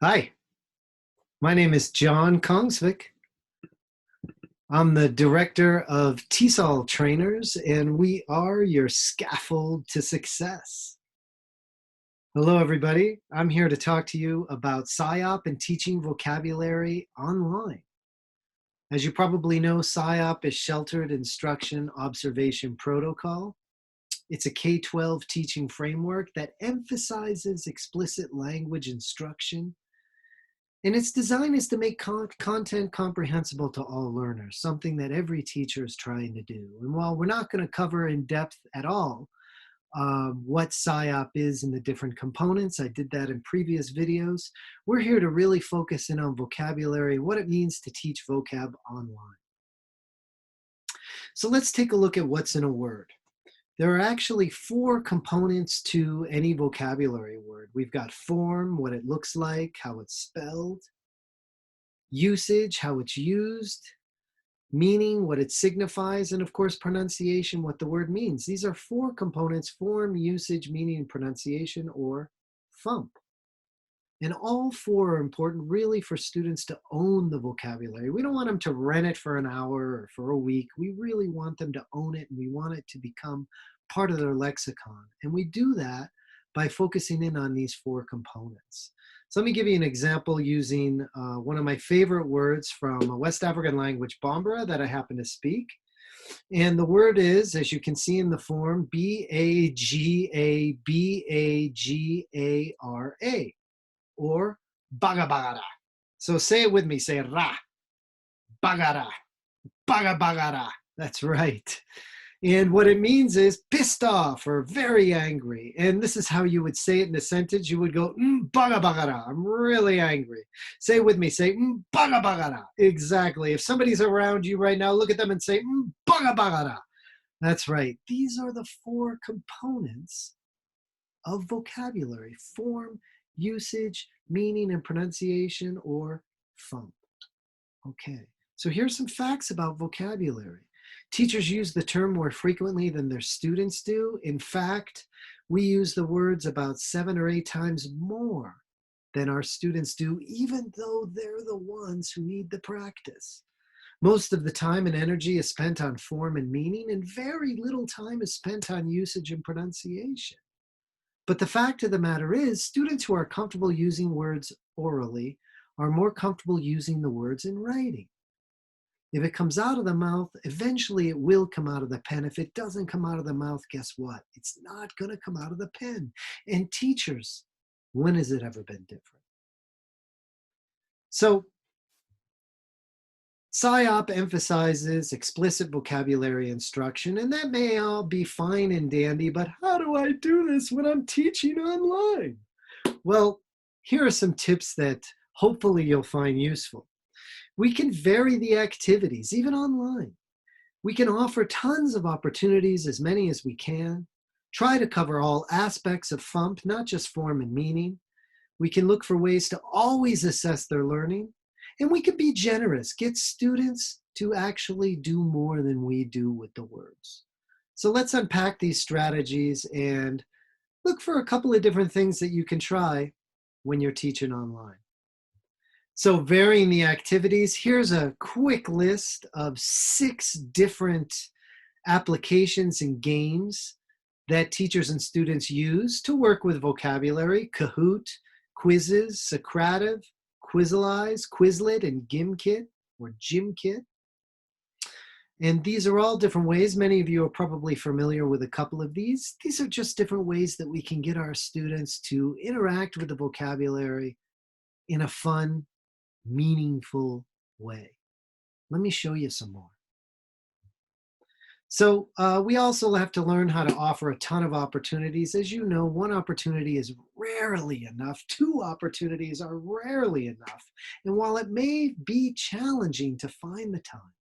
Hi, my name is John Kongsvik. I'm the director of TESOL Trainers, and we are your scaffold to success. Hello, everybody. I'm here to talk to you about SIOP and teaching vocabulary online. As you probably know, SIOP is Sheltered Instruction Observation Protocol. It's a K-12 teaching framework that emphasizes explicit language instruction. And its design is to make content comprehensible to all learners, something that every teacher is trying to do. And while we're not going to cover in depth at all what SIOP is and the different components, I did that in previous videos, we're here to really focus in on vocabulary, what it means to teach vocab online. So let's take a look at what's in a word. There are actually 4 components to any vocabulary word. We've got form, what it looks like, how it's spelled; usage, how it's used; meaning, what it signifies; and of course, pronunciation, what the word means. These are 4 components: form, usage, meaning, and pronunciation, or FUMP. And all 4 are important really for students to own the vocabulary. We don't want them to rent it for an hour or for a week. We really want them to own it, and we want it to become part of their lexicon. And we do that by focusing in on these 4 components. So let me give you an example using one of my favorite words from a West African language, Bambara, that I happen to speak. And the word is, as you can see in the form, Bagabagara, or bagabagara. So say it with me, say ra, bagara, bagabagara. That's right. And what it means is pissed off or very angry. And this is how you would say it in a sentence. You would go, bagabagara, I'm really angry. Say it with me, say bagabagara. Exactly. If somebody's around you right now, look at them and say bagabagara. That's right. These are the 4 components of vocabulary: form, usage, meaning, and pronunciation, or FUMP. Okay, so here's some facts about vocabulary. Teachers use the term more frequently than their students do. In fact, we use the words about 7 or 8 times more than our students do, even though they're the ones who need the practice. Most of the time and energy is spent on form and meaning, and very little time is spent on usage and pronunciation. But the fact of the matter is, students who are comfortable using words orally are more comfortable using the words in writing. If it comes out of the mouth, eventually it will come out of the pen. If it doesn't come out of the mouth, guess what? It's not going to come out of the pen. And teachers, when has it ever been different? So SIOP emphasizes explicit vocabulary instruction, and that may all be fine and dandy, but how do I do this when I'm teaching online? Well, here are some tips that hopefully you'll find useful. We can vary the activities, even online. We can offer tons of opportunities, as many as we can. Try to cover all aspects of FUMP, not just form and meaning. We can look for ways to always assess their learning. And we can be generous, get students to actually do more than we do with the words. So let's unpack these strategies and look for a couple of different things that you can try when you're teaching online. So varying the activities, here's a quick list of 6 different applications and games that teachers and students use to work with vocabulary: Kahoot, quizzes, Socrative, Quizalize, Quizlet, and GimKit or GymKit. And these are all different ways. Many of you are probably familiar with a couple of these. These are just different ways that we can get our students to interact with the vocabulary in a fun, meaningful way. Let me show you some more. So we also have to learn how to offer a ton of opportunities. As you know, 1 opportunity is rarely enough. 2 opportunities are rarely enough. And while it may be challenging to find the time,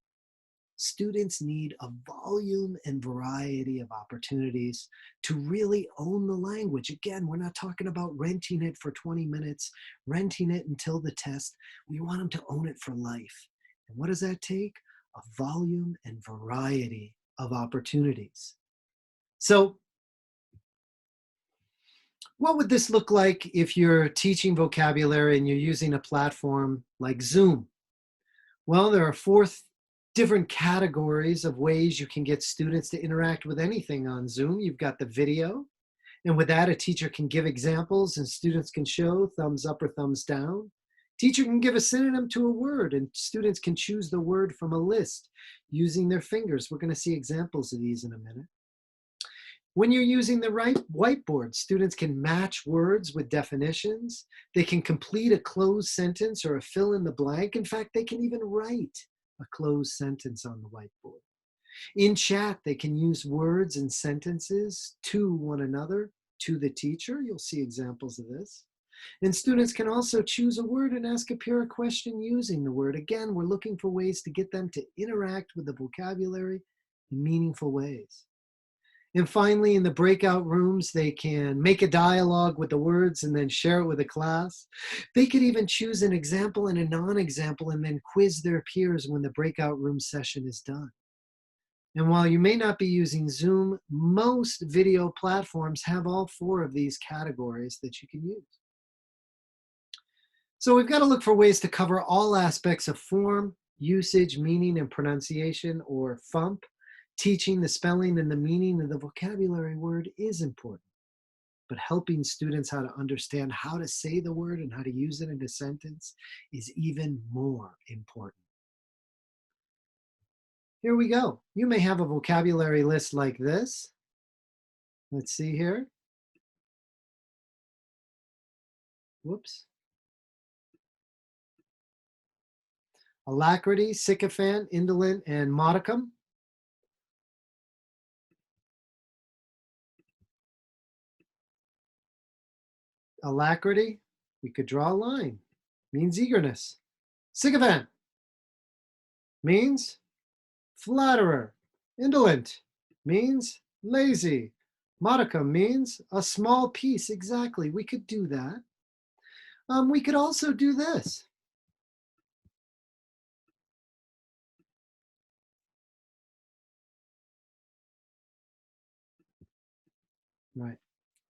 students need a volume and variety of opportunities to really own the language. Again, we're not talking about renting it for 20 minutes, renting it until the test. We want them to own it for life. And what does that take? A volume and variety of opportunities. So What would this look like if you're teaching vocabulary and you're using a platform like Zoom? Well, there are different categories of ways you can get students to interact with anything on Zoom. You've got the video, and with that, a teacher can give examples and students can show thumbs up or thumbs down. Teacher can give a synonym to a word and students can choose the word from a list using their fingers. We're going to see examples of these in a minute. When you're using the right whiteboard, students can match words with definitions. They can complete a closed sentence or a fill in the blank. In fact, they can even write a closed sentence on the whiteboard. In chat, they can use words and sentences to one another, to the teacher. You'll see examples of this. And students can also choose a word and ask a peer a question using the word. Again, we're looking for ways to get them to interact with the vocabulary in meaningful ways. And finally, in the breakout rooms, they can make a dialogue with the words and then share it with the class. They could even choose an example and a non-example and then quiz their peers when the breakout room session is done. And while you may not be using Zoom, most video platforms have all four of these categories that you can use. So we've got to look for ways to cover all aspects of form, usage, meaning, and pronunciation, or FUMP. Teaching the spelling and the meaning of the vocabulary word is important, but helping students how to understand how to say the word and how to use it in a sentence is even more important. Here we go. You may have a vocabulary list like this. Let's see here. Whoops. Alacrity, sycophant, indolent, and modicum. Alacrity, we could draw a line, means eagerness. Sycophant means flatterer. Indolent means lazy. Modicum means a small piece. Exactly, we could do that. We could also do this. Right.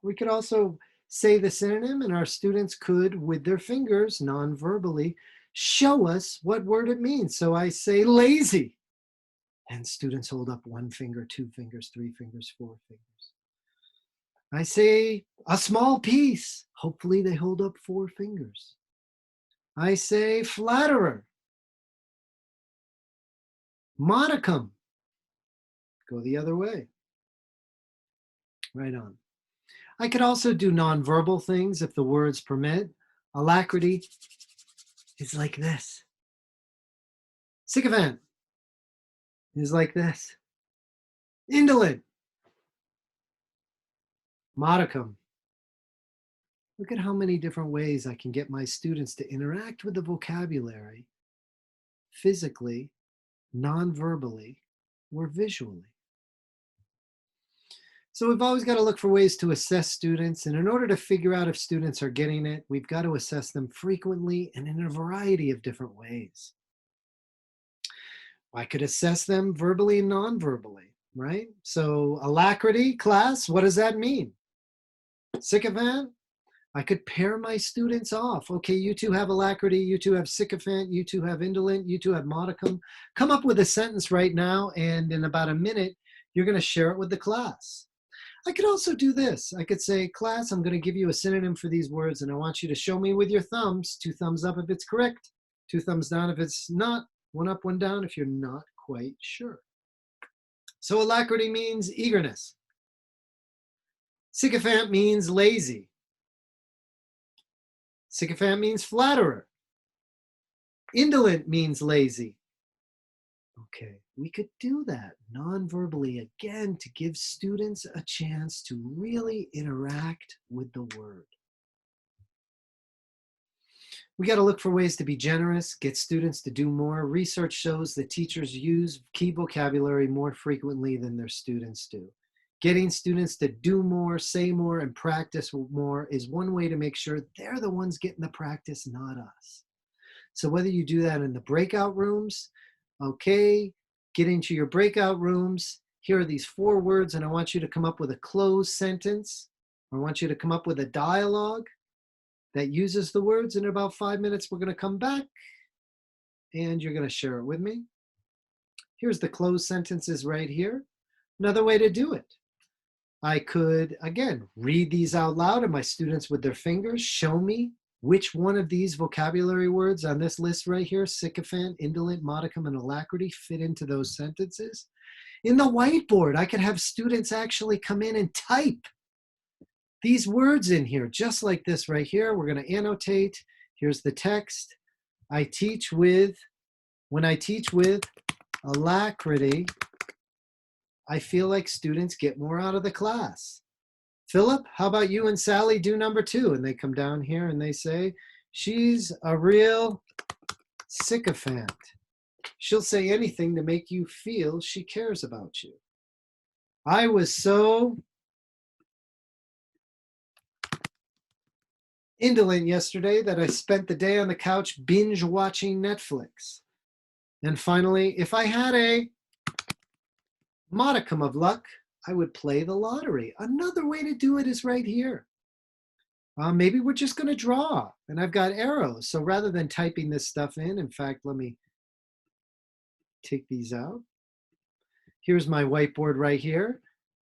We could also say the synonym, and our students could, with their fingers, non-verbally, show us what word it means. So I say lazy, and students hold up one finger, two fingers, three fingers, four fingers. I say a small piece. Hopefully they hold up four fingers. I say flatterer. Modicum. Go the other way. Right on. I could also do nonverbal things if the words permit. Alacrity is like this. Sycophant is like this. Indolent. Modicum. Look at how many different ways I can get my students to interact with the vocabulary physically, non-verbally, or visually. So we've always got to look for ways to assess students. And in order to figure out if students are getting it, we've got to assess them frequently and in a variety of different ways. I could assess them verbally and non-verbally, right? So alacrity, class, what does that mean? Sycophant, I could pair my students off. Okay, you two have alacrity, you two have sycophant, you two have indolent, you two have modicum. Come up with a sentence right now, and in about a minute, you're going to share it with the class. I could also do this. I could say, class, I'm going to give you a synonym for these words, and I want you to show me with your thumbs, 2 thumbs up if it's correct, 2 thumbs down if it's not, 1 up, 1 down if you're not quite sure. So alacrity means eagerness. Sycophant means lazy. Sycophant means flatterer. Indolent means lazy. Okay, we could do that non-verbally again to give students a chance to really interact with the word. We got to look for ways to be generous, get students to do more. Research shows that teachers use key vocabulary more frequently than their students do. Getting students to do more, say more, and practice more is one way to make sure they're the ones getting the practice, not us. So whether you do that in the breakout rooms, okay, get into your breakout rooms. Here are these 4 words, and I want you to come up with a closed sentence. I want you to come up with a dialogue that uses the words. In about 5 minutes, we're going to come back and you're going to share it with me. Here's the closed sentences right here. Another way to do it. I could, again, read these out loud and my students with their fingers show me which one of these vocabulary words on this list right here, sycophant, indolent, modicum, and alacrity, fit into those sentences. In the whiteboard, I could have students actually come in and type these words in here, just like this right here. We're going to annotate. Here's the text. When I teach with alacrity, I feel like students get more out of the class. Philip, how about you and Sally do number 2? And they come down here and they say, she's a real sycophant. She'll say anything to make you feel she cares about you. I was so indolent yesterday that I spent the day on the couch binge watching Netflix. And finally, if I had a modicum of luck, I would play the lottery. Another way to do it is right here. Maybe we're just going to draw, and I've got arrows. So rather than typing this stuff in fact, let me take these out. Here's my whiteboard right here,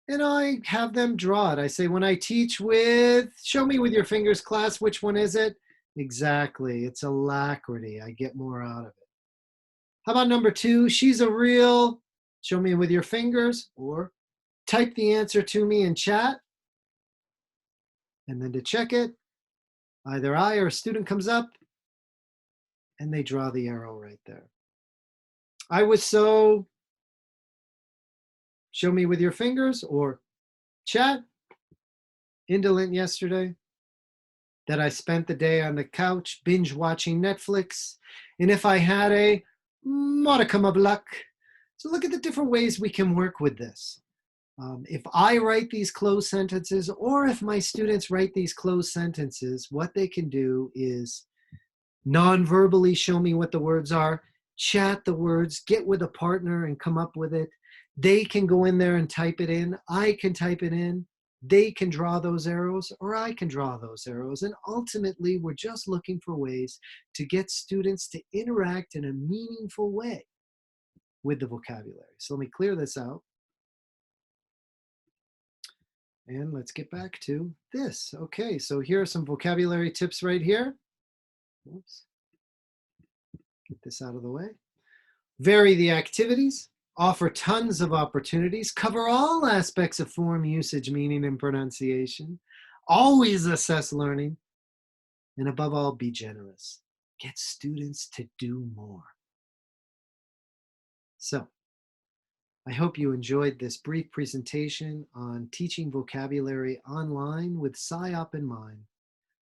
and I have them draw it. I say, when I teach with, show me with your fingers, class, which one is it? Exactly, it's alacrity. I get more out of it. How about number 2? She's a real, show me with your fingers, or type the answer to me in chat. And then to check it, either I or a student comes up and they draw the arrow right there. I was so, show me with your fingers, or chat, indolent yesterday that I spent the day on the couch binge watching Netflix. And if I had a modicum of luck. So look at the different ways we can work with this. If I write these closed sentences, or if my students write these closed sentences, what they can do is non-verbally show me what the words are, chat the words, get with a partner and come up with it. They can go in there and type it in. I can type it in. They can draw those arrows, or I can draw those arrows. And ultimately, we're just looking for ways to get students to interact in a meaningful way with the vocabulary. So let me clear this out. And let's get back to this. Okay, so here are some vocabulary tips right here. Oops. Get this out of the way. Vary the activities, offer tons of opportunities, cover all aspects of form, usage, meaning, and pronunciation. Always assess learning. And above all, be generous. Get students to do more. So, I hope you enjoyed this brief presentation on teaching vocabulary online with SIOP in mind.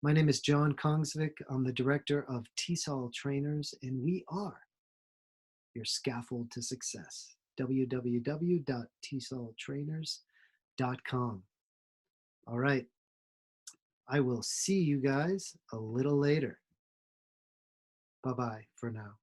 My name is John Kongsvik. I'm the director of TESOL Trainers, and we are your scaffold to success. www.tesoltrainers.com. All right. I will see you guys a little later. Bye-bye for now.